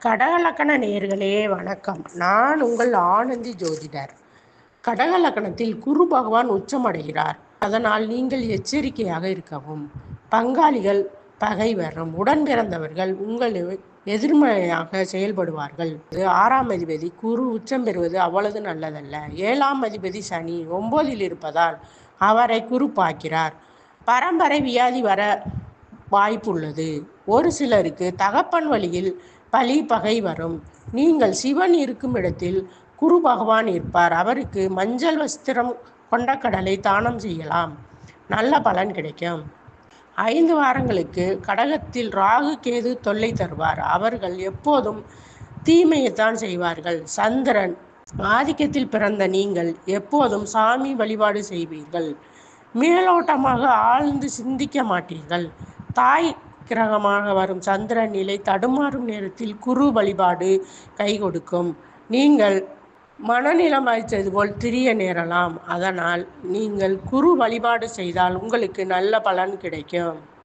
கடகலக்கண நேயர்களே வணக்கம். நான் உங்கள் ஆனந்தி ஜோதிடர். கடகலக்கணத்தில் குரு பகவான் உச்சமடைகிறார். அதனால் நீங்கள் எச்சரிக்கையாக இருக்கவும். பங்காளிகள் பகை வரும். உடன் பிறந்தவர்கள் உங்கள் எதிர்மறையாக செயல்படுவார்கள். 6ஆம் அதிபதி குரு உச்சம் பெறுவது அவ்வளவு நல்லதல்ல. 7ஆம் அதிபதி சனி 9இல் இருப்பதால் அவரை குரு பார்க்கிறார். பரம்பரை வியாதி வர வாய்ப்புள்ளது. ஒரு சிலருக்கு தகப்பன் வழியில் பழி பகை வரும். நீங்கள் சிவன் இருக்கும் இடத்தில் குரு பகவான் இருப்பார். அவருக்கு மஞ்சள் வஸ்திரம் கொண்டக்கடலை தானம் செய்யலாம். நல்ல பலன் கிடைக்கும். 5 வாரங்களுக்கு கடகத்தில் ராகு கேது தொல்லை தருவார். அவர்கள் எப்போதும் தீமையைத்தான் செய்வார்கள். சந்திரன் ஆதிக்கத்தில் பிறந்த நீங்கள் எப்போதும் சாமி வழிபாடு செய்வீர்கள். மேலோட்டமாக ஆழ்ந்து சிந்திக்க மாட்டீர்கள். தாய் கிரகமாக வரும் சந்திரன் நிலை தடுமாறும் நேரத்தில் குரு வழிபாடு கை கொடுக்கும். நீங்கள் மனநிலம் அழித்தது போல் திரிய நேரலாம். அதனால் நீங்கள் குரு வழிபாடு செய்தால் உங்களுக்கு நல்ல பலன் கிடைக்கும்.